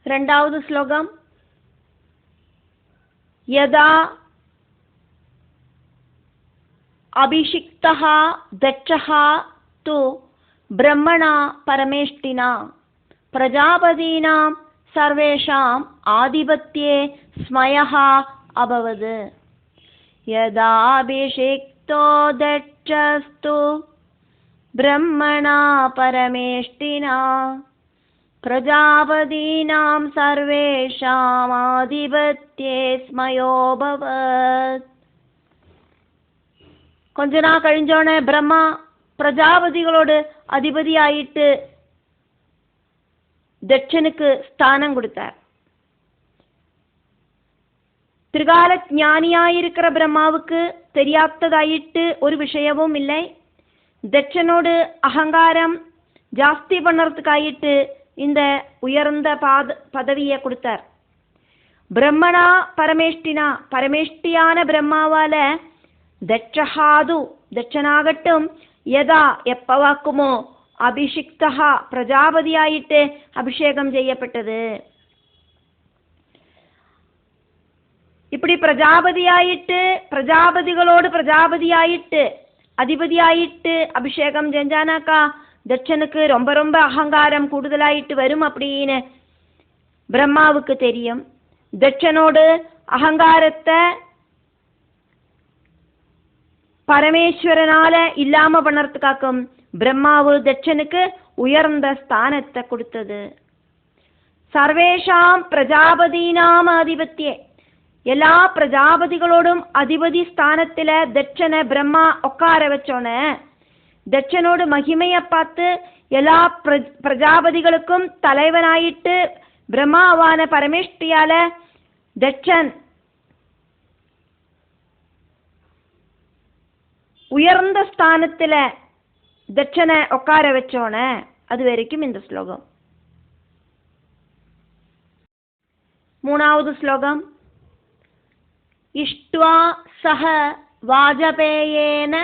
இரண்டாவது ஸ்லோகம். யதா அபிஷிக்தஹ தட்சஹ து பிரம்மணா பரமேஷ்டினா பிரஜாபதீனாம் சர்வேஷாம் ஆதிபத்யே ஸ்மயஹ அபவது. யதா அபிஷிக்தோ தட்சஸ்து பிரம்மணா பரமேஷ்டினா பிரஜாபதீனாம் சர்வேஷாம் ஆதிபத்யே ஸ்மயோபவத். கொஞ்ச நாள் கழிஞ்சோன பிரம்மா பிரஜாபதிகளோடு அதிபதி ஆயிட்டு தட்சனுக்கு ஸ்தானம் கொடுத்தார். திரிகால ஞானியாயிருக்கிற பிரம்மாவுக்கு தெரியாததாயிட்டு ஒரு விஷயமும் இல்லை. தட்சனோடு அகங்காரம் ஜாஸ்தி பண்ணுறதுக்காயிட்டு இந்த உயர்ந்த பதவியை கொடுத்தார். பிரம்மணா பரமேஷ்டினா பரமேஷ்டியான பிரம்மாவால தட்சஹாது தட்சனாகட்டும் யதா எப்பவாக்குமோ அபிஷிக்தஹா பிரஜாபதியாயிட்டு அபிஷேகம் செய்யப்பட்டது. இப்படி பிரஜாபதியாயிட்டு பிரஜாபதிகளோடு பிரஜாபதியாயிட்டு அதிபதியாயிட்டு அபிஷேகம் செஞ்சானாக்கா தட்சனுக்கு ரொம்ப ரொம்ப அகங்காரம் கூடுதலாயிட்டு வரும் அப்படின்னு பிரம்மாவுக்கு தெரியும். தட்சனோடு அகங்காரத்தை பரமேஸ்வரனால இல்லாம பண்ணறதுக்காக்கும் பிரம்மாவு தட்சனுக்கு உயர்ந்த ஸ்தானத்தை கொடுத்தது. சர்வேஷாம் பிரஜாபதீனாம் ஆதிபத்தியே எல்லா பிரஜாபதிகளோடும் அதிபதி ஸ்தானத்துல தட்சனை பிரம்மா உட்கார வச்சோன தட்சனோடு மகிமையை பார்த்து எல்லா பிரஜாபதிகளுக்கும் தலைவனாயிட்டு பிரம்மாவான பரமேஷ்டியால தட்சன் உயர்ந்த ஸ்தானத்துல தட்சனை உட்கார வச்சோன அது வரைக்கும் இந்த ஸ்லோகம். மூணாவது ஸ்லோகம். இஷ்ட்வா சஹ வாஜபேயேன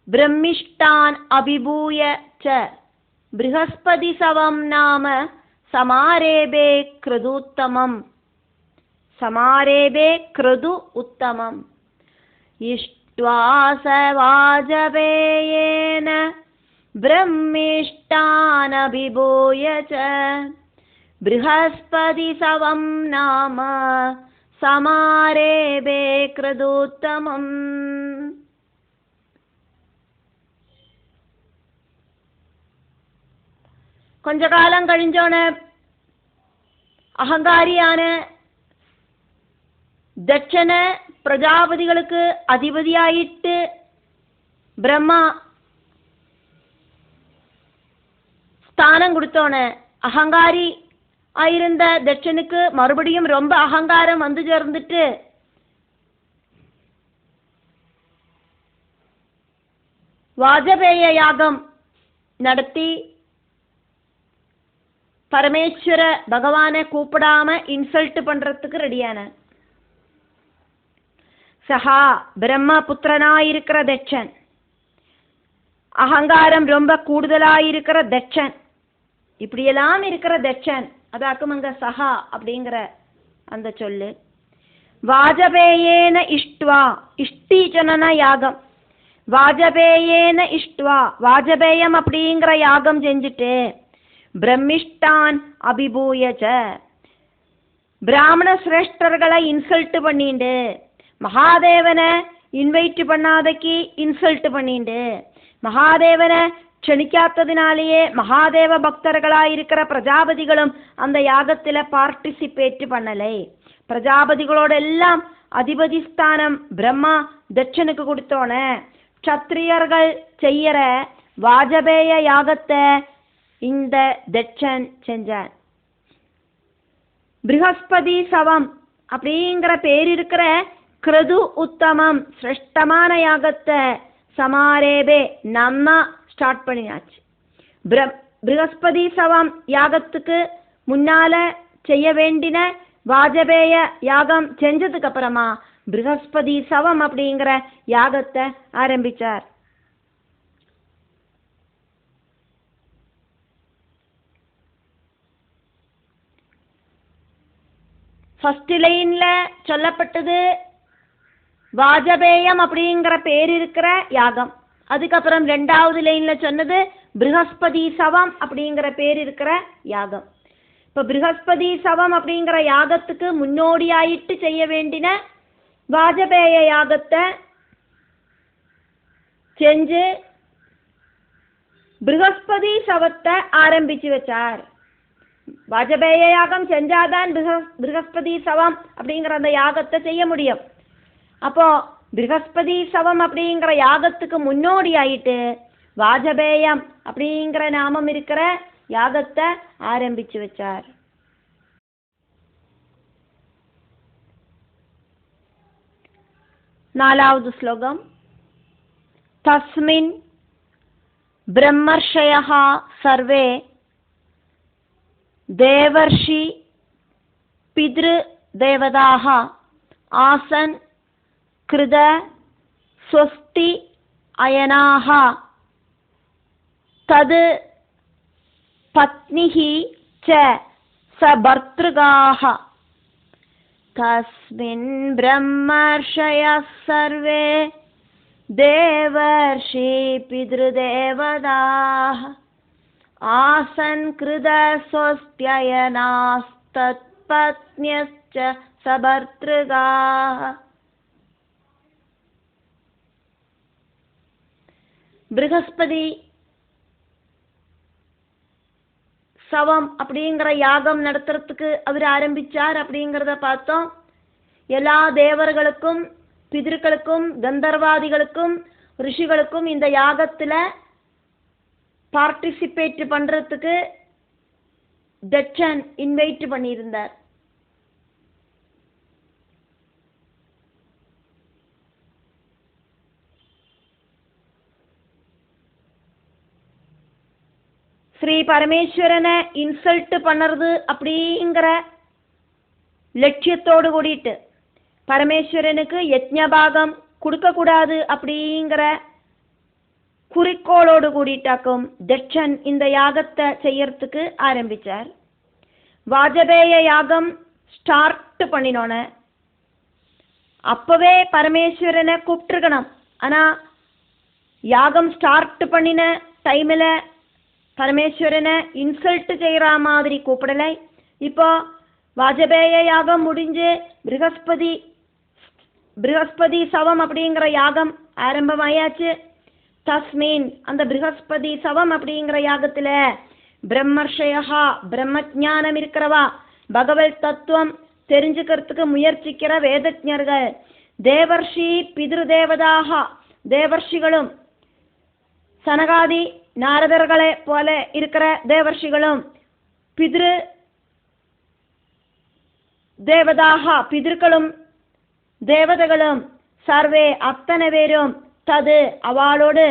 பிரம்மிஷ்டான் அபிபூய ச ப்ருஹஸ்பதி சவம் நாம சமாரேபே க்ருதுத்தமம். சமாரேபே க்ருது உத்தமம். இஷ்ட்வா ச வாஜபேயேன பிரம்மிஷ்டான் அபிபூய ச ப்ருஹஸ்பதி சவம் நாம சமாரேபே க்ருதுத்தமம். கொஞ்ச காலம் கழிஞ்சோன அகங்காரியான தட்சன பிரஜாபதிகளுக்கு அதிபதியாயிட்டு பிரம்மா ஸ்தானம் கொடுத்தோன அகங்காரி ஆயிருந்த தட்சனுக்கு மறுபடியும் ரொம்ப அகங்காரம் வந்து சேர்ந்துட்டு வாஜபேய யாகம் நடத்தி பரமேஸ்வர பகவானை கூப்பிடாம இன்சல்ட் பண்றதுக்கு ரெடியான சஹா பிரம்ம புத்திரனாயிருக்கிற தட்சன் அகங்காரம் ரொம்ப கூடுதலாயிருக்கிற தட்சன் இப்படியெல்லாம் இருக்கிற தட்சன் அதாக்கும் அங்க சஹா அப்படிங்கிற அந்த சொல்லு. வாஜபேயேன இஷ்ட்வா இஷ்டீச்சன யாகம் வாஜபேயேன இஷ்ட்வா வாஜபேயம் அப்படிங்கிற யாகம் செஞ்சுட்டு பிரம்மிஷ்டான் அபிபூயச்ச பிராமண சிரேஷ்டர்களை இன்சல்ட் பண்ணிண்டு மகாதேவனை இன்வைட் பண்ணாதக்கு இன்சல்ட் பண்ணிண்டு மகாதேவனை க்ஷணிக்காததினாலேயே மகாதேவ பக்தர்களாயிருக்கிற பிரஜாபதிகளும் அந்த யாகத்தில் பார்ட்டிசிபேட் பண்ணலை. பிரஜாபதிகளோடெல்லாம் அதிபதி ஸ்தானம் பிரம்மா தட்சனுக்கு கொடுத்தோன க்ஷத்ரியர்கள் செய்யற வாஜபேய யாகத்தை இந்த தட்சன் செஞ்சான். ப்ருஹஸ்பதி சவம் அப்படிங்கிற பேர் இருக்கிற க்ருது உத்தமம் சிரேஷ்டமான யாகத்தை சமாரேபே நம்ம ஸ்டார்ட் பண்ணியாச்சு. ப்ருஹஸ்பதி சவம் யாகத்துக்கு முன்னால செய்ய வேண்டின வாஜபேய யாகம் செஞ்சதுக்கு அப்புறமா ப்ருஹஸ்பதி சவம் அப்படிங்கிற யாகத்தை ஆரம்பிச்சார். ஃபர்ஸ்ட் லைன்ல சொல்லப்பட்டது வாஜபேயம் அப்படிங்கிற பேர் இருக்கிற யாகம். அதுக்கப்புறம் ரெண்டாவது லைன்ல சொன்னது ப்ரஹஸ்பதி சவம் அப்படிங்கிற பேர் இருக்கிற யாகம். இப்போ ப்ரஹஸ்பதி சவம் அப்படிங்கிற யாகத்துக்கு முன்னோடியாயிட்டு செய்ய வேண்டின வாஜபேய யாகத்தை செஞ்சு ப்ரஹஸ்பதி சவத்தை ஆரம்பிச்சு வச்சார். வாஜபேய யாகம் செஞ்சாதான் ப்ரஹஸ்பதி சவம் அப்படிங்கிற அந்த யாகத்தை செய்ய முடியும். அப்போ ப்ரஹஸ்பதி சவம் அப்படிங்கிற யாகத்துக்கு முன்னோடி ஆயிட்டு வாஜபேயம் அப்படிங்கிற நாமம் இருக்கிற யாகத்தை ஆரம்பிச்சு வச்சார். நாலாவது ஸ்லோகம். தஸ்மின் பிரம்மர்ஷயः சர்வே தேவர்ஷி பித்ரு தேவதாः ஆசன் கிருத ஸ்வஸ்தி அயனாः தத் பத்னிः ச சபர்த்ருகாः. தஸ்மின் பிரம்மர்ஷயः சர்வே தேவர்ஷி பித்ருதேவதாः ஆசன் கிருத ஸ்வஸ்த்யயனாஸ்தத் பத்ன்யஸ்ச சபர்த்ருகாः. ப்ரஹஸ்பதி சவம் அப்படிங்கிற யாகம் நடத்துறதுக்கு அவர் ஆரம்பிச்சார் அப்படிங்கிறத பார்த்தோம். எல்லா தேவர்களுக்கும் பிதர்களுக்கும் கந்தர்வாதிகளுக்கும் ரிஷிகளுக்கும் இந்த யாகத்தில் பார்ட்டிசிபேட் பண்ணுறதுக்கு தட்சன் இன்வைட் பண்ணியிருந்தார். ஸ்ரீ பரமேஸ்வரனை இன்சல்ட் பண்ணுறது அப்படிங்கிற லட்சியத்தோடு கூடிட்டு பரமேஸ்வரனுக்கு யஜ்ஞபாகம் கொடுக்கக்கூடாது அப்படிங்கிற குறிக்கோளோடு கூடிட்டாக்கும் தட்சன் இந்த யாகத்தை செய்யறதுக்கு ஆரம்பித்தார். வாஜபேய யாகம் ஸ்டார்ட் பண்ணினோன்னு அப்போவே பரமேஸ்வரனை கூப்பிட்டுருக்கணும். ஆனால் யாகம் ஸ்டார்ட் பண்ணின டைமில் பரமேஸ்வரனை இன்சல்ட் செய்கிற மாதிரி கூப்பிடலை. இப்போ வாஜபேய யாகம் முடிஞ்சு ப்ரஹஸ்பதி சவம் அப்படிங்கிற யாகம் ஆரம்பமாயாச்சு. தஸ்மின் அந்த ப்ரஹஸ்பதி சவம் அப்படிங்கிற யாகத்தில் பிரம்மர்ஷயா பிரம்மஜானம் இருக்கிறவா பகவத் தத்துவம் தெரிஞ்சுக்கிறதுக்கு முயற்சிக்கிற வேதஜர்கள் தேவர்ஷி பித்ரு தேவதாக தேவர்ஷிகளும் சனகாதி நாரதர்களை போல இருக்கிற தேவர்ஷிகளும் பித்ரு தேவதாக பிதர்களும் தேவதைகளும் சர்வே அத்தனை பேரும் தது அவளோடு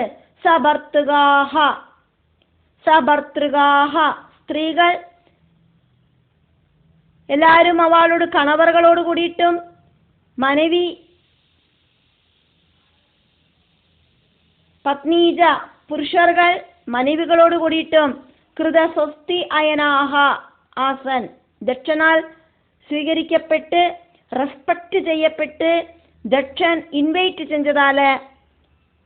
சபர்த்துகாக ஸ்திரீகள் எல்லாரும் அவளோடு கணவர்களோடு கூடிட்டும் மனைவி பத்னீஜ புருஷர்கள் மனைவிகளோடு கூடிட்டும் கிருத சொஸ்தி அயனாக ஆசன் தட்சனால் ஸ்வீகரிக்கப்பட்டு ரெஸ்பெக்ட் செய்யப்பட்டு தட்சன் இன்வைட் செஞ்சதால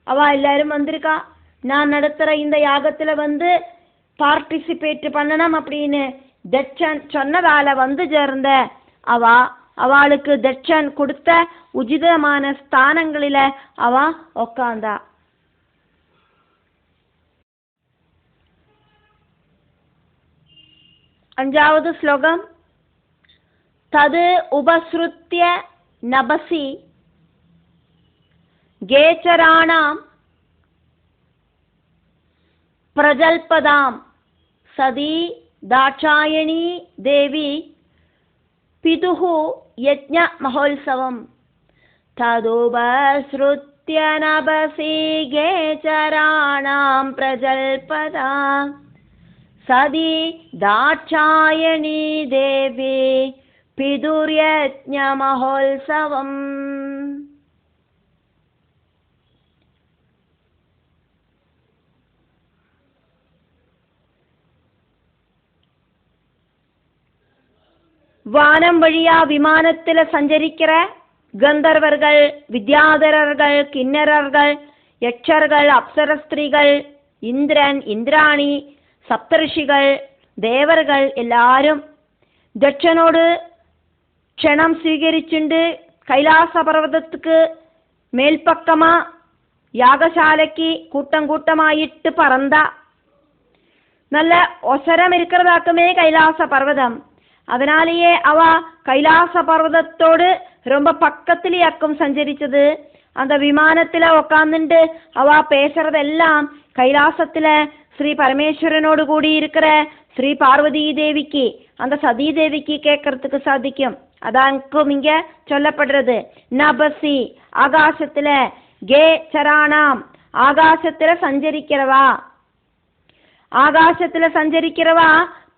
அவ எல்லாரும் வந்திருக்கா. நான் நடத்துகிற இந்த யாகத்தில் வந்து பார்ட்டிசிபேட் பண்ணணும் அப்படின்னு தட்சன் சொன்னதால வந்து சேர்ந்த அவளுக்கு தட்சன் கொடுத்த உச்சிதமான ஸ்தானங்களில் அவ உக்காந்தா. அஞ்சாவது ஸ்லோகம். தது உபஸ்ருத்ய நபசி கேச்சராணாம் பிரஜல்பதாம் சதி தாட்சாயணி தேவி பிதுஹு யஜ்ஞ மஹோத்சவம். ததுபஸ்ருத்ய நபசி கேச்சராணாம் பிரஜல்பதாம் சதி தாட்சாயணி தேவி பிதுர்யஜ்ஞ மஹோத்சவம். வானம் வழியா விமானத்துல சஞ்சரிக்கிற கந்தர்வர்கள், வித்யாதரர்கள், கிண்ணறர்கள், யட்சர்கள், அப்சரஸ்திரீகள், இந்திரன், இந்திராணி, சப்தரிஷிகள், தேவர்கள் எல்லாரும் தட்சனோடு க்ஷணம் സ്വീകരിச்சுண்டு கைலாச பர்வதத்துக்கு மேல்பக்கமா யாகசாலைக்கு கூட்டம் கூட்டமாயிட்டு பறந்தா. நல்ல ஒசரம் இருக்கிறதாக்குமே கைலாச பர்வதம். அதனாலேயே அவ கைலாச பர்வதத்தோடு ரொம்ப பக்கத்திலேயாக்கும் சஞ்சரிச்சது. அந்த விமானத்துல உக்காந்துட்டு அவ பேசுறதெல்லாம் கைலாசத்துல ஸ்ரீ பரமேஸ்வரனோடு கூடி இருக்கிற ஸ்ரீ பார்வதி தேவிக்கு, அந்த சதி தேவிக்கு கேட்கறதுக்கு சாதிக்கும். அதாக்கும் இங்க சொல்லப்படுறது. நபசி ஆகாசத்துல, கே சராணாம் ஆகாசத்துல சஞ்சரிக்கிறவா, ஆகாசத்துல சஞ்சரிக்கிறவா,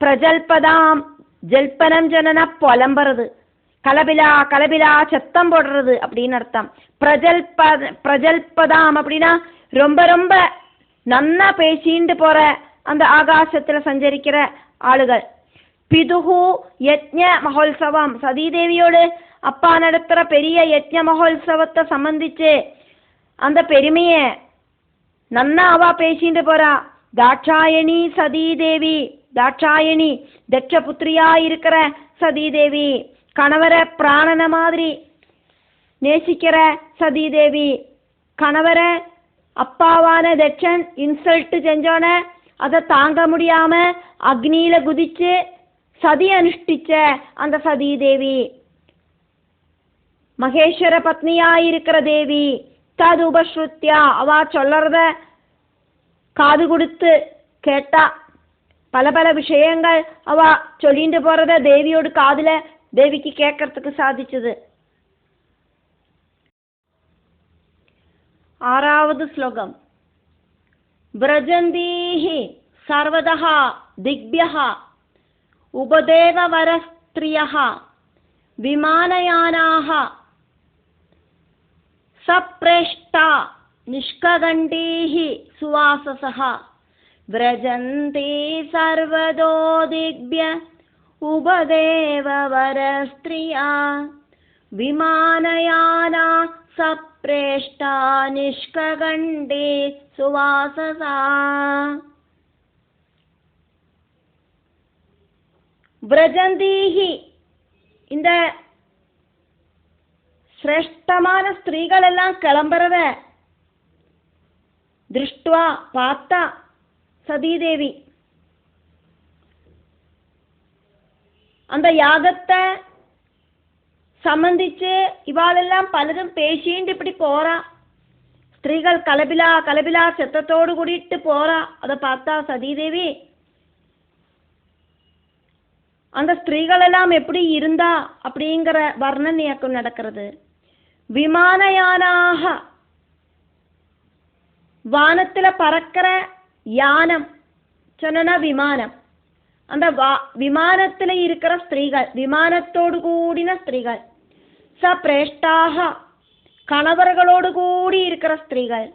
பிரஜல்பதாம் ஜல்பனம் ஜனன புலம்புறது, கலபிலா கலபிலா சத்தம் போடுறது அப்படின்னு அர்த்தம். பிரஜல்பதாம் அப்படின்னா ரொம்ப ரொம்ப நன்னா பேசிட்டு போற அந்த ஆகாசத்துல சஞ்சரிக்கிற ஆளுகள். பிதுகு யஜ்ஞ மகோத்சவம், சதீதேவியோடு அப்பா நடத்துற பெரிய யஜ்ஞ மகோத்சவத்தை சம்பந்திச்சு அந்த பெருமைய நன்னா அவா பேசிட்டு போறா. தாட்சாயணி சதீதேவி, தாட்சாயணி தட்ச புத்திரியா இருக்கிற சதீதேவி, கணவரை பிராணன மாதிரி நேசிக்கிற சதீதேவி, கணவரை அப்பாவான தட்சன் இன்சல்ட் செஞ்சோன அதை தாங்க முடியாம அக்னியில குதிச்சு சதி அனுஷ்டிச்ச அந்த சதீதேவி, மகேஸ்வர பத்னியா இருக்கிற தேவி. தது உபஸ்ருத்யா அவ சொல்றத காது கொடுத்து கேட்டா. பல பல விஷயங்கள் அவ சொல்லிட்டு போறத தேவியோடு காதுல தேவிக்கு கேட்கறதுக்கு சாதிச்சது. 6வது ஸ்லோகம். व्रजन्तीहि सर्वतः दिग्भ्यः उपदेववरस्त्रियः विमानयानाः सप्रेष्टा निष्कगण्डीः सुवाससः व्रजन्ति सर्वतो दिग्भ्य उपदेववरस्त्रिया विमानयाना सप्रेष्टा निष्कगण्डे सुवाससा. व्रजन्तीहि இந்த சிரேஷ்டமான ஸ்திரீகள் எல்லாம் கிளம்புறத திருஷ்டுவா பார்த்தா சதீதேவி. அந்த யாகத்தை சம்பந்திச்சு இவாளெல்லாம் பலரும் பேசிட்டு இப்படி போறா. ஸ்திரீகள் கலபிலா கலபிலா சத்தத்தோடு கூடிட்டு போறா. அதை பார்த்தா சதீதேவி அந்த ஸ்திரீகள் எல்லாம் எப்படி இருந்தா அப்படிங்கிற வர்ணனையாக்கம் நடக்கிறது. விமானயானாக வானத்துல பறக்கிற யானம் சொன்னா விமானம். அந்த விமானத்துல இருக்கிற ஸ்திரீகள், விமானத்தோடு கூடின ஸ்திரீகள். சப்ரேஷ்டாக கணவர்களோடு கூடி இருக்கிற ஸ்திரீகள்.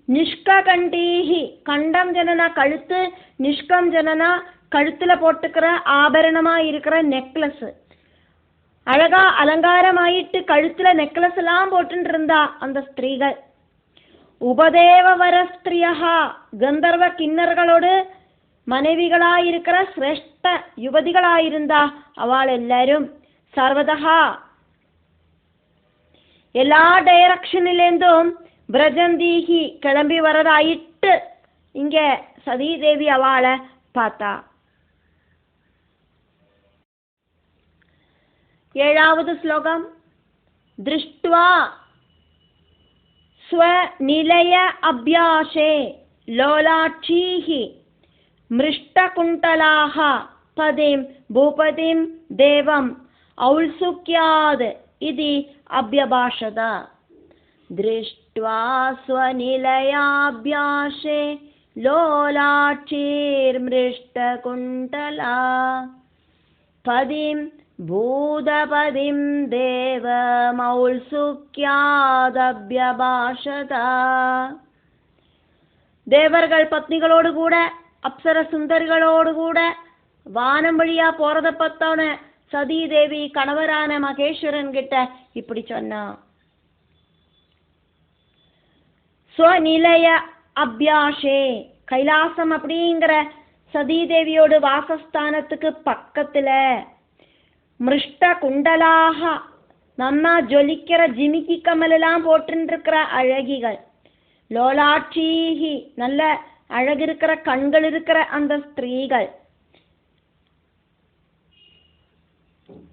நிஷ்ககண்டீஹி கண்டம் ஜனனா கழுத்து, நிஷ்கம் ஜனனா கழுத்துல போட்டுக்கிற ஆபரணமா இருக்கிற நெக்லஸ். அழகா அலங்காரமாயிட்டு கழுத்துல நெக்லஸ் எல்லாம் போட்டு இருந்தா அந்த ஸ்திரீகள். உபதேவ வரஸ்திரியா கந்தர்வ கிண்ணர்களோடு மனைவிகளாயிருக்கிற சிரேஷ்ட யுவதிகளாயிருந்தா அவள் எல்லாரும். சர்வதா எல்லா டைரக்ஷனிலேருந்தும் பிரஜந்தீகி கிளம்பி வரதாயிட்டு இங்க சதீதேவி அவளை பார்த்தா. 7வது ஸ்லோகம். திருஷ்ட்வா ஸ்வநிலய அப்யாசே லோலாட்சீஹி மிருஷ்டகுண்டலாஹ பதிம் பூபதிம் தேவம் ஔல்சுக்யாத் இதி அப்யபாஷத. திருஷ்ட்வா ஸ்வநிலயாப்யாசே லோலாட்சீர்மிருஷ்டகுண்டலா பதிம் பூதபதிம் தேவமௌல்சுக்யாதப்யபாஷத. தேவர்கள் பத்னிகளோடு கூட அப்சர சுந்தரிகளோடு கூட வானம் வழியா போறத பார்த்தோன்னு சதீதேவி கணவரான மகேஸ்வரன் கிட்ட இப்படி சொன்னா. ஸ்வநிலைய அபியாஷே, கைலாசம் அப்படிங்கிற சதீதேவியோட வாசஸ்தானத்துக்கு பக்கத்துல மிருஷ்ட குண்டலாக நன்னா ஜொலிக்கிற ஜிமிக்கி கமலெல்லாம் போட்டுருக்கிற அழகிகள், லோலாட்சீகி நல்ல அழகு இருக்கிற கண்கள் இருக்கிற அந்த ஸ்திரீகள்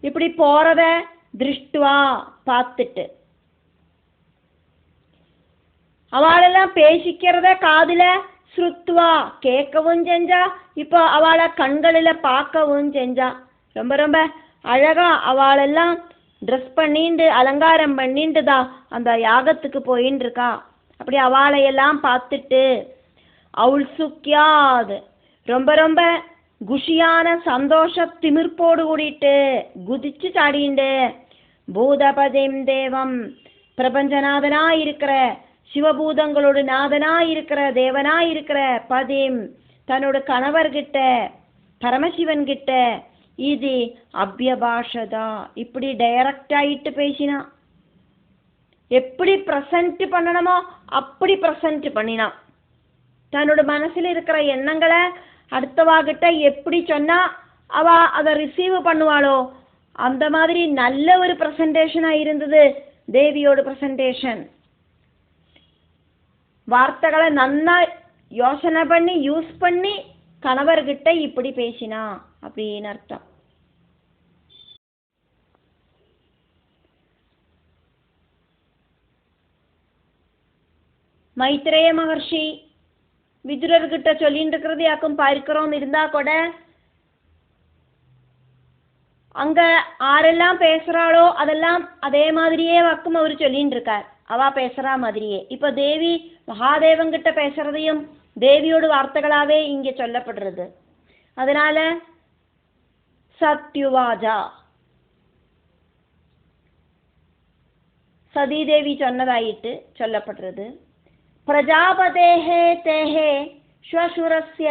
இப்படி போறத திருஷ்டுவா பார்த்துட்டு, அவளெல்லாம் பேசிக்கிறத காதுல ஸ்ருத்வா கேட்கவும் செஞ்சா, இப்போ அவளை கண்களில பார்க்கவும் செஞ்சா. ரொம்ப ரொம்ப அழகா அவளெல்லாம் ட்ரெஸ் பண்ணிண்டு அலங்காரம் பண்ணிட்டு தான் அந்த யாகத்துக்கு போயின்னு இருக்கா. அப்படி அவளையெல்லாம் பார்த்துட்டு அவுல்சுக்கியாது ரொம்ப ரொம்ப குஷியான சந்தோஷ திமிர்ப்போடு கூடிட்டு குதிச்சு சாடிண்டு, பூதபதிம் தேவம் பிரபஞ்சநாதனா இருக்கிற சிவபூதங்களோட நாதனா இருக்கிற தேவனா இருக்கிற பதிம் தன்னோட கணவர்கிட்ட பரமசிவன் கிட்ட இது அபியபாஷதா இப்படி டைரக்ட் ஆயிட்டு பேசினா. எப்படி ப்ரெசன்ட் பண்ணணுமோ அப்படி ப்ரெசன்ட் பண்ணினா. தன்னோட மனசுல இருக்கிற எண்ணங்களை அடுத்தவாகிட்ட எப்படி சொன்னா அவ அதை ரிசீவ் பண்ணுவாளோ அந்த மாதிரி நல்ல ஒரு ப்ரெசன்டேஷனா இருந்தது தேவியோட ப்ரெசன்டேஷன். வார்த்தைகளை நன்னா யோசனை பண்ணி யூஸ் பண்ணி கணவர்கிட்ட இப்படி பேசினா அப்படின்னு அர்த்தம். மைத்ரேய மகர்ஷி விதுரர்கிட்ட சொல்லிட்டு இருக்கிறது யாக்கும் பார்க்கிறோம் இருந்தா கூட அங்க ஆரெல்லாம் பேசுறாளோ அதெல்லாம் அதே மாதிரியே வாக்கும் அவர் சொல்லிட்டு இருக்கார். அவ பேசுறா மாதிரியே இப்ப தேவி மகாதேவங்கிட்ட பேசுறதையும் தேவியோட வார்த்தைகளாவே இங்க சொல்லப்படுறது. அதனால சத்யுவாஜா சதீதேவி சொன்னதாயிட்டு சொல்லப்படுறது. பிரஜாபதேஹே தேஹே ஸ்வசுரஸ்ய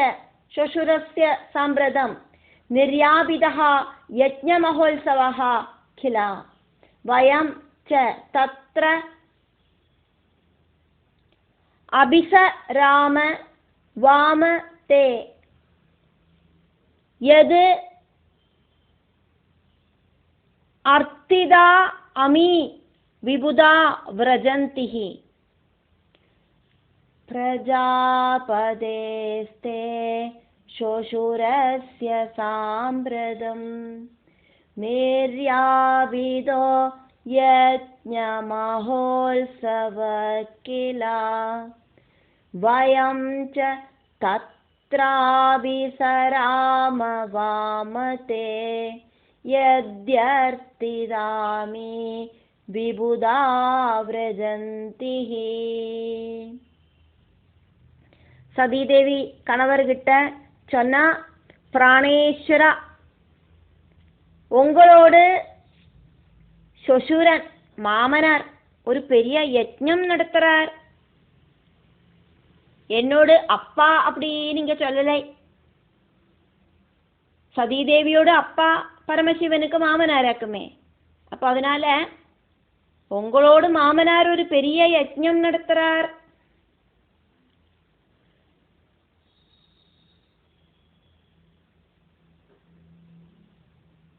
சாம்பிரதம் நிர்யாபிதः யஜ்ஞமஹோத்சவः கில வயம் ச தத்ர அபிசராம வாம தே யது அர்த்திதா அமி விபுதா விரஜந்திஹி பிரஜாபதேஸ்தே ஷோஷுரஸ்ய சாம்பிரதம் நிர்யாவிதோ யஜ்ஞமஹோத்சவ கில வயம் ச தத்ராபிசராம வாமதே யத்யர்த்திதாமி விபுதா விரஜந்திஹி. சதீதேவி கணவர்கிட்ட சொன்னா, பிராணேஸ்வரா உங்களோடு சொசூரன் மாமனார் ஒரு பெரிய யஜ்ஞம் நடத்துறார். என்னோடு அப்பா அப்படி நீங்க சொல்லலை. சதீதேவியோட அப்பா பரமசிவனுக்கு மாமனாராக்குமே. அப்ப அதனால உங்களோடு மாமனார் ஒரு பெரிய யஜ்ஞம் நடத்துறார்.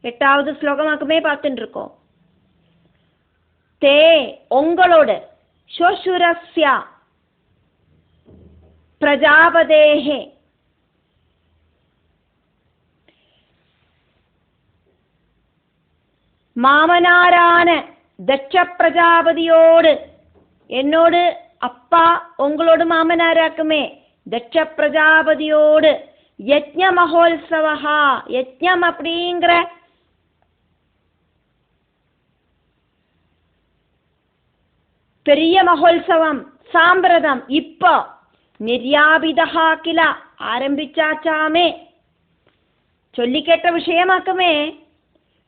எட்டாவது ஸ்லோகமாக்குமே பார்த்துட்டு இருக்கோம். தே உங்களோடு ஸ்வசுரஸ்யா பிரஜாபதேஹே மாமனாரான தட்ச பிரஜாபதியோடு என்னோடு அப்பா உங்களோடு மாமனாராக்குமே தட்ச பிரஜாபதியோடு யஜ்ஞ மகோத்சவா யஜ்ஞம் அப்படிங்கிற பெரிய மகோத்சவம் சாம்பிரதம் இப்போ நிர்யாபிதா கில ஆரம்பிச்சாச்சாமே. சொல்லி கேட்ட விஷயமாக்குமே.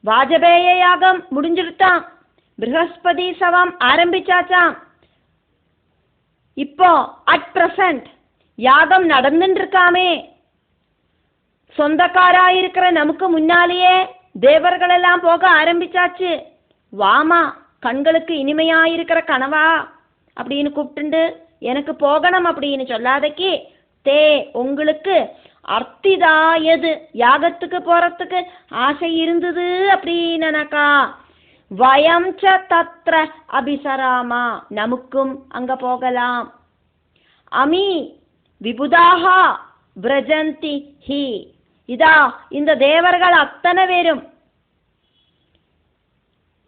வாஜபேய யாகம் முடிஞ்சிருத்தான். ப்ரஹஸ்பதி சவம் ஆரம்பிச்சாச்சாம். இப்போ அட் பிரசன்ட் யாகம் நடந்துட்டு இருக்காமே. சொந்தக்காராயிருக்கிற நமக்கு முன்னாலேயே தேவர்களெல்லாம் போக ஆரம்பிச்சாச்சு. வாமா, கண்களுக்கு இனிமையாயிருக்கிற கனவா அப்படின்னு கூப்பிட்டுண்டு எனக்கு போகணும் அப்படின்னு சொல்லாதக்கி, தே உங்களுக்கு அர்த்திதாயது யாகத்துக்கு போறதுக்கு ஆசை இருந்தது அப்படின்னாக்கா, வயம் ச தத்ர அபிசராமா நமக்கும் அங்க போகலாம். அமி விபுதாஹா விரஜந்தி ஹி, இதா இந்த தேவர்கள் அத்தனை பேரும்,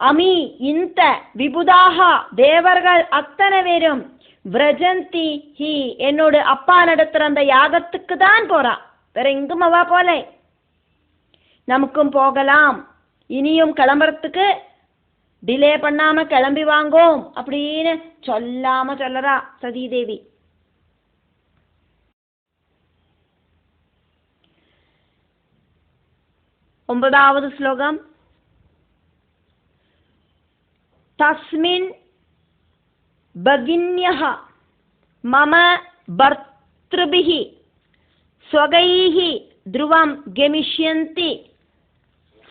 அமி இந்த விபுதாஹா தேவர்கள் அத்தனை பேரும், விரஜந்தி ஹி என்னோட அப்பா நடத்துற அந்த யாகத்துக்கு தான் போறா, வேற எங்கும் அவா போல. நமக்கும் போகலாம், இனியும் கிளம்புறதுக்கு டிலே பண்ணாம கிளம்பி வாங்கோம் அப்படின்னு சொல்லாம சொல்லறா சதீதேவி. ஒன்பதாவது ஸ்லோகம். தஸ்மின் பகின்யஹ மம பர்த்ருபிஹி ஸ்வகைஹி த்ருவம் கமிஷ்யந்தி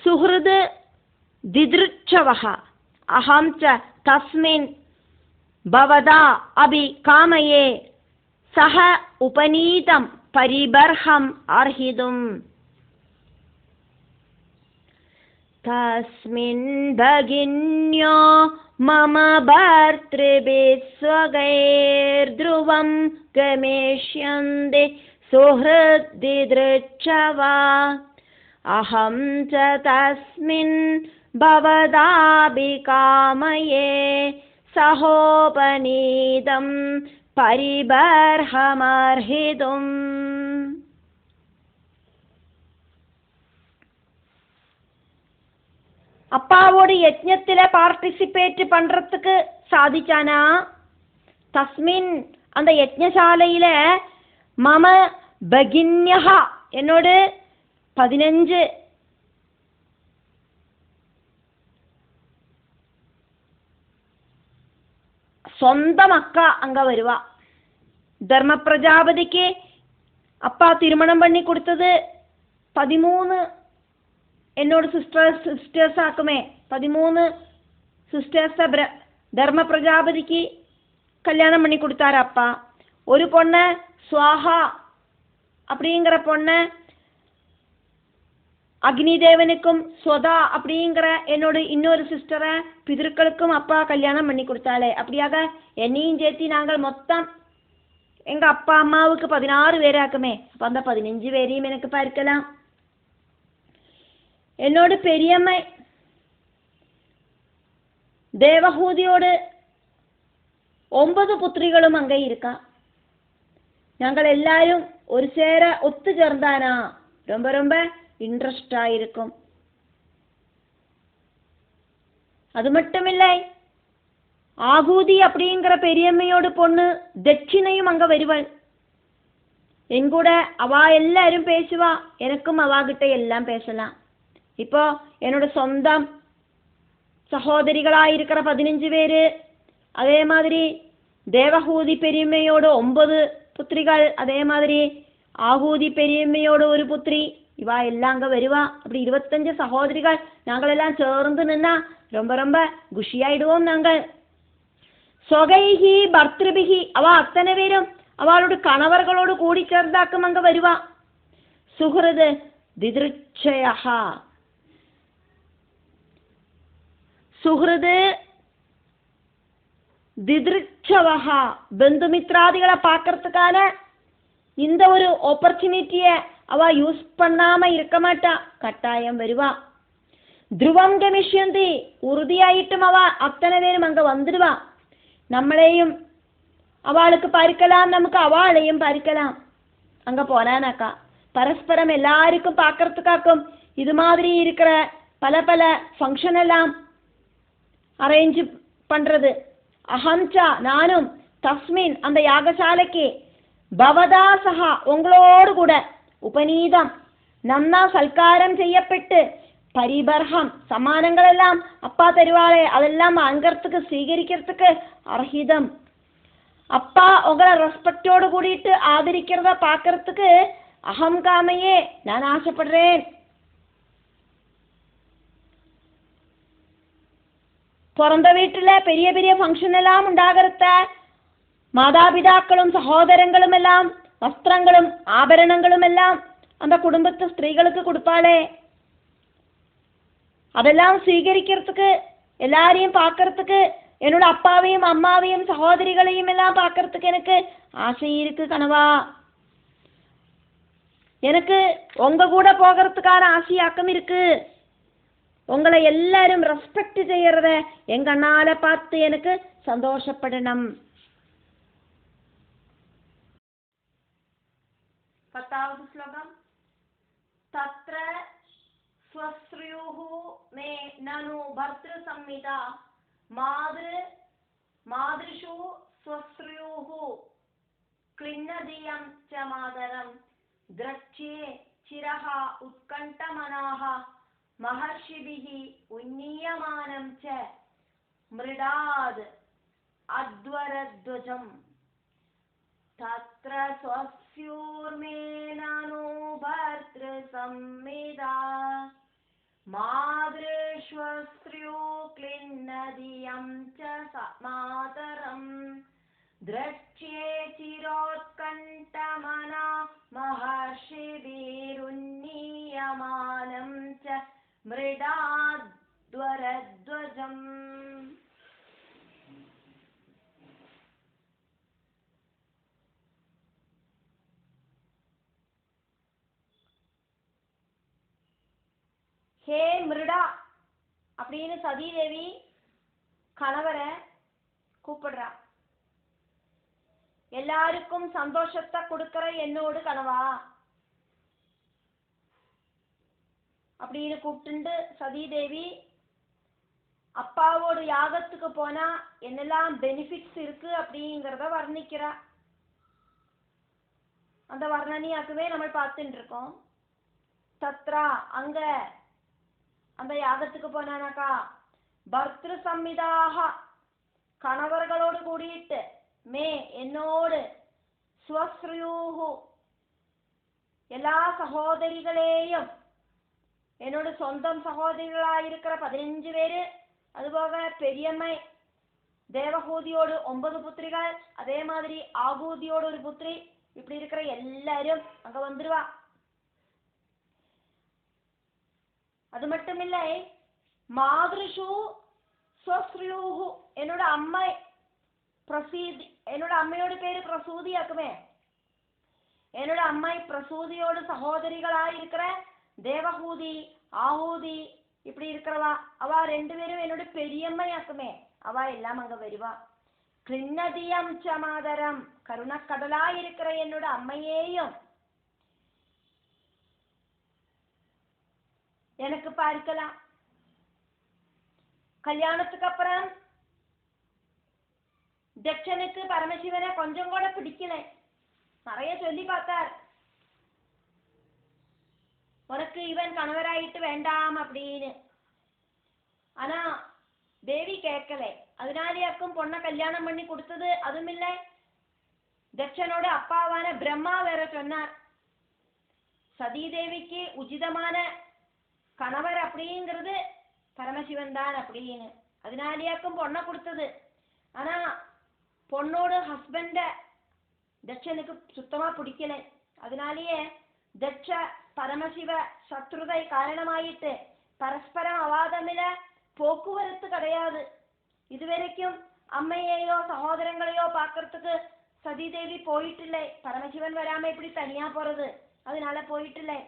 சுஹ்ருத் தித்ருச்சவஹ அஹம் ச தஸ்மின் பவதா அபி காமயே சஹ உபநீதம் பரிபர்ஹம் அர்ஹிதும். தஸ்மின் பகின்யோ மம பர்த்ருபிः ஸ்வகைர்த்ருவம் கமிஷ்யந்தி சுஹ்ருத் தித்ருச்சவா அஹம் ச தஸ்மின் பவதாபி காமயே சஹோபநீதம் பரிபர்ஹமர்ஹிதும். அப்பாவோட யஜ்ஞத்துல பார்ட்டிசிபேட் பண்றதுக்கு சாதிச்சானா? தஸ்மின் அந்த யஜ்ஞசாலையில மம பகின்யஹா என்னோட 15 சொந்தம் அக்கா அங்க வருவா. தர்ம பிரஜாபதிக்கு அப்பா திருமணம் பண்ணி கொடுத்தது 13 என்னோட சிஸ்டர்ஸ் ஆக்குமே. 13 சிஸ்டர்ஸ தர்ம பிரஜாபதிக்கு கல்யாணம் பண்ணி கொடுத்தாரு அப்பா. ஒரு பொண்ணை சுவாஹா அப்படிங்கிற பொண்ணை அக்னிதேவனுக்கும் ஸ்வதா அப்படிங்கிற என்னோட இன்னொரு சிஸ்டரை பிதர்களுக்கும் அப்பா கல்யாணம் பண்ணி கொடுத்தாலே. அப்படியாக என்னையும் சேர்த்தி நாங்கள் மொத்தம் எங்க அப்பா அம்மாவுக்கு 16 பேராக்குமே. அப்ப அந்த 15 பேரையும் எனக்கு பார்க்கலாம். என்னோட பெரியம்மை தேவஹூதியோடு 9 புத்திரிகளும் அங்கே இருக்கா. நாங்கள் எல்லாரும் ஒரு சேர ஒத்து சேர்ந்தானா ரொம்ப ரொம்ப இன்ட்ரெஸ்டா இருக்கும். அது மட்டும் இல்லை, ஆகூதி அப்படிங்கிற பெரியம்மையோட பொண்ணு தட்சிணையும் அங்க வருவாள். எங்கூட அவா எல்லாரும் பேசுவா, எனக்கும் அவாகிட்ட எல்லாம் பேசலாம். இப்போ என்னோட சொந்தம் சகோதரிகளாயிருக்கிற 15 பேரு, அதே மாதிரி தேவஹூதி பெரியம்மையோட 9 புத்திரிகள், அதே மாதிரி ஆகூதி பெரியம்மையோட ஒரு புத்திரி, இவா எல்லாம் அங்க வருவா. அப்படி 25 சகோதரிகள் நாங்கள் எல்லாம் சேர்ந்து நின்னா ரொம்ப ரொம்ப குஷியாயிடுவோம் நாங்கள். சொகைஹி பர்த்ருபிஹி அவ அத்தனை பேரும் அவளோட கணவர்களோடு கூடி சேர்ந்தாக்கும் அங்க வருவா. சுஹ்ருத் தித்ருச்சயஹா சுஹ்ருத் தித்ருச்சவஹா பந்துமித்ராதிகளை பார்க்கறதுக்கான இந்த ஒரு ஆப்பர்ச்சுனிட்டியை அவ யூஸ் பண்ணாம இருக்க மாட்டா, கட்டாயம் வருவா. த்ருவம் கமிஷ்யந்தி உறுதியாயிட்டும் அவ அத்தனை பேரும் அங்க வந்துடுவா. நம்மளையும் அவளுக்கு பார்க்கலாம், நமக்கு அவளையும் பார்க்கலாம். அங்க போனானாக்கா பரஸ்பரம் எல்லாருக்கும் பார்க்கறதுக்காக்கும் இது மாதிரி இருக்கிற பல பல ஃபங்க்ஷன் எல்லாம் அரேஞ்ச் பண்றது. அஹம்சா நானும் தஸ்மின் அந்த யாகசாலைக்கு பவதா சஹா உங்களோடு கூட உபநீதம் நன்னா சல்காரம் செய்யப்பட்டு பரிபர்ஹம் சமானங்கள் எல்லாம் அப்பா தருவாளே அதெல்லாம் வாங்கறதுக்கு സ്വീകരിக்கிறதுக்கு அர்ஹிதம். அப்பா உங்களை ரெஸ்பெக்டோடு கூடிட்டு ஆதரிக்கிறத பார்க்கறதுக்கு அகம் காமையே நான் ஆசைப்படுறேன். பிறந்த வீட்டுல பெரிய பெரிய ஃபங்க்ஷன் எல்லாம் உண்டாகிறத மாதாபிதாக்களும் சகோதரங்களும் எல்லாம் வஸ்திரங்களும் ஆபரணங்களும் எல்லாம் அந்த குடும்பத்து ஸ்திரீகளுக்கு கொடுப்பாளே, அதெல்லாம் സ്വീകരിக்கிறதுக்கு, எல்லாரையும் பார்க்கறதுக்கு, என்னோட அப்பாவையும் அம்மாவையும் சகோதரிகளையும் எல்லாம் பார்க்கறதுக்கு எனக்கு ஆசை இருக்கு கனவா. எனக்கு உங்க கூட போகிறதுக்கான ஆசையாக்கம் இருக்கு. உங்களை எல்லாரும் ரெஸ்பெக்ட் செய்யறத எங்க அண்ணால பார்த்து எனக்கு சந்தோஷப்படணும். 10வது ஸ்லோகம். தத்ர ஸ்வஸ்ருயுஹு மே நனு பர்த்ரு சம்மிதா மாத்ருஷு ஸ்வஸ்ருயுஹு க்ளின்னதியம் ச மாதரம் द्रक्ष्ये चिरः उत्कण्ठमनाः महर्षिभिः उन्नीयमानं च मृडाद् अध्वरध्वजम् तत्र स्वस्योर्मे ननु भर्तृसंहिता मादृश्वस्त्र्यो क्लिन्नदियं च मातरम् द्रक्ष्ये चिरोत्कण्ठमना महर्षिभिरुन्नीयमानं च मृडाध्वरध्वजम्. ஹே மிருடா அப்படின்னு சதீதேவி கணவரை கூப்பிடுறா. எல்லாருக்கும் சந்தோஷத்தை கொடுக்கிற என்னோடு கனவா அப்படின்னு கூப்பிட்டு சதீதேவி அப்பாவோட யாகத்துக்கு போனா என்னெல்லாம் பெனிஃபிட்ஸ் இருக்கு அப்படிங்கிறத வர்ணிக்கிறா. அந்த வர்ணனையாக்குவே நம்ம பார்த்துட்டு இருக்கோம். தத்ரா அங்க அந்த யாகத்துக்கு போனானாக்கா பர்த்ரு சம்மிதாக கணவர்களோடு கூடிட்டு மே என்னோடு ஸ்வஸ்ருயூஹு எல்லா சகோதரிகளையும் என்னோட சொந்தம் சகோதரிகளாயிருக்கிற 15 பேரு, அதுபோக பெரியம்மை தேவகூதியோடு 9 புத்திரிகள், அதே மாதிரி ஆகூதியோடு ஒரு புத்திரி, இப்படி இருக்கிற எல்லாரும் அங்க வந்துருவா. அது மட்டும் இல்லை, மாதృஷு ஸ்வஸ்ருயூஹு என்னோட அம்மை பிரசூதி, என்னோட அம்மையோட பேரு பிரசூதி ஆக்குமே, என்னோட அம்மை பிரசூதியோடு சகோதரிகளாயிருக்கிற தேவகூதி ஆகூதி இப்படி இருக்கிறவா, அவ 2 பேரும் என்னோட பெரியம்மை ஆக்குமே, அவ எல்லாம் அங்க வருவா. கிருண்ணதியம் சமாதரம் கருணக்கடலாயிருக்கிற என்னோட அம்மையேயும் எனக்கு பார்க்கலாம். கல்யாணத்துக்கு அப்புறம் தட்சனுக்கு பரமசிவனை கொஞ்சம் கூட பிடிக்கல. நிறைய சொல்லி பார்த்தார், உனக்கு இவன் கணவராயிட்டு வேண்டாம் அப்படின்னு. ஆனா தேவி கேட்கல. அதனாலேயாக்கும் பொண்ணை கல்யாணம் பண்ணி கொடுத்தது. அதுவும் இல்லை, தட்சனோட அப்பாவான பிரம்மா வேற சொன்னார், சதீதேவிக்கு உச்சிதமான கணவர் அப்படிங்கிறது பரமசிவன் தான் அப்படின்னு. அதனாலேயாக்கும் பொண்ணை கொடுத்தது. ஆனா பொண்ணோட ஹஸ்பண்ட தட்சனுக்கு சுத்தமா பிடிக்கல. அதனாலேயே தட்ச பரமசிவ சத்ருதை காரணமாயிட்டு பரஸ்பரம் அவாதமில போக்குவரத்து கிடையாது. இதுவரைக்கும் அம்மையையோ சகோதரங்களையோ பார்க்கறதுக்கு சதீதேவி போயிட்டில்லை. பரமசிவன் வராம இப்படி தனியா போறது, அதனால போயிட்டில்லை.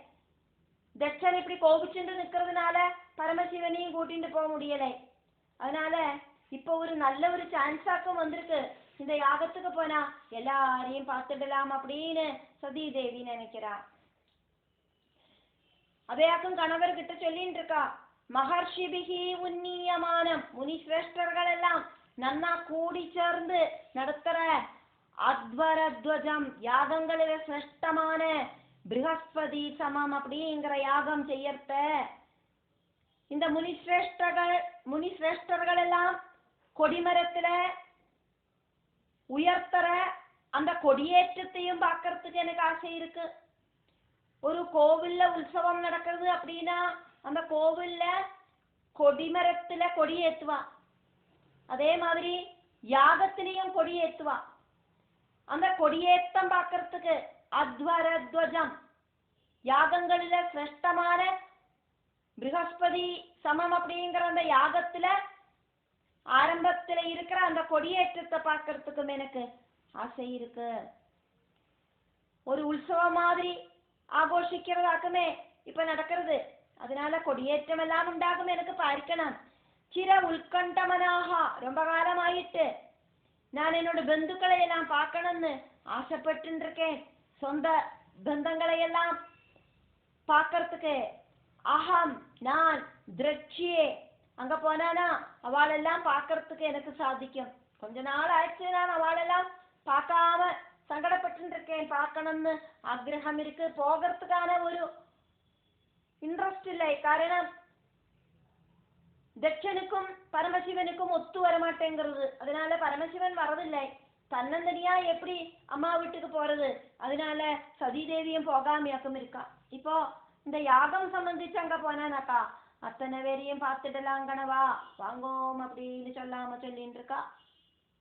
தட்சன் இப்படி கோபிச்சுட்டு நிக்கிறதுனால பரமசிவனையும் கூட்டிட்டு போக முடியலை. அதனால இப்போ ஒரு நல்ல ஒரு சான்ஸாக்கும் வந்திருக்கு, இந்த யாகத்துக்கு போனா எல்லாரையும் பார்த்துடலாம் அப்படின்னு சதீதேவி நினைக்கிறா. அதையாக்கும் கணவர்கிட்ட சொல்லிட்டு இருக்கா, மகர்ஷிபிகி உன்னியமானம் முனிஸ்ரேஷ்டர்கள் எல்லாம் நன்னா கூடி சேர்ந்து நடத்துற அத்வரத்வஜம் யாகங்களில சிரேஷ்டமான ப்ரஹஸ்பதி சமம் அப்படிங்கிற யாகம் செய்யறத இந்த முனிஸ்ரேஷ்டர்கள் எல்லாம் கொடிமரத்துல உயர்த்தற அந்த கொடியேற்றத்தையும் பார்க்கறதுக்கு எனக்கு ஆசை இருக்கு. ஒரு கோவில்ல உற்சவம் நடக்கிறது அப்படின்னா அந்த கோவில்ல கொடிமரத்துல கொடியேற்றுவா. அதே மாதிரி யாகத்திலையும் கொடியேற்றுவா. அந்த கொடியேற்றம் பார்க்கறதுக்கு அத்வரத்வஜம், யாகங்களில சிரேஷ்டமான ப்ரஹஸ்பதி சமம் அப்படிங்கிற அந்த யாகத்துல ஆரம்பத்துல இருக்கிற அந்த கொடியேற்றத்தை பார்க்கறதுக்கும் எனக்கு ஆசை இருக்கு. ஒரு உற்சவம் மாதிரி ஆഘോഷിக்கிறதாக்குமே இப்ப நடக்கிறது. அதனால கொடியேற்றம் எல்லாம் உண்டாகும் எனக்கு பார்க்கணும். சிர உட்கண்டமனாக, ரொம்ப காலம் ஆயிட்டு நான் என்னோட பந்துக்களை எல்லாம் பார்க்கணும்னு ஆசைப்பட்டு இருக்கேன். சொந்த பந்தங்களை எல்லாம் பார்க்கறதுக்கு அகம் நான் திரட்சியே அங்க போனானா அவளெல்லாம் பார்க்கறதுக்கு எனக்கு சாதிக்கும். கொஞ்ச நாள் ஆயிடுச்சு நான் அவளெல்லாம் பார்க்காம சங்கடப்பட்டு இருக்கேன். பார்க்கணும்னு ஆக்ரகம் இருக்கு, போகிறதுக்கான ஒரு இன்ட்ரெஸ்ட் இல்லை. காரணம் தட்சனுக்கும் பரமசிவனுக்கும் ஒத்து வர மாட்டேங்கிறது. அதனால பரமசிவன் வரதில்லை. தன்னந்தனியா எப்படி அம்மா வீட்டுக்கு போறது? அதனால சதிதேவியும் போகாமையாக்கும் இருக்கா. இப்போ இந்த யாகம் சம்பந்திச்சு அங்க போனானாக்கா அத்தனை பேரையும் பார்த்துடலாம் கணவா வாங்கோம் அப்படின்னு சொல்லாம சொல்லிட்டு இருக்கா.